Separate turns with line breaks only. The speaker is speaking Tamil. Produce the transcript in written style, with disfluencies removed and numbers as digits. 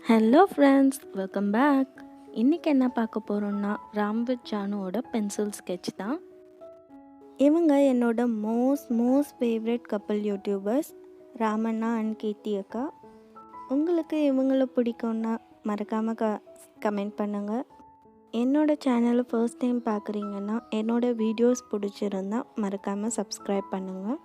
Hello friends, welcome back. இன்றைக்கி என்ன பார்க்க போகிறோன்னா ராம்வித் பென்சில் ஸ்கெட்ச் தான். இவங்க என்னோட மோஸ்ட் ஃபேவரட் கப்பல் யூடியூபர்ஸ், ராமண்ணா அண்ட் கீர்த்தி அக்கா. உங்களுக்கு இவங்கள பிடிக்கும்னா மறக்காமல் கமெண்ட் பண்ணுங்கள். என்னோடய சேனலை ஃபர்ஸ்ட் டைம் பார்க்குறீங்கன்னா என்னோடய வீடியோஸ் பிடிச்சிருந்தா மறக்காமல் சப்ஸ்கிரைப் பண்ணுங்கள்.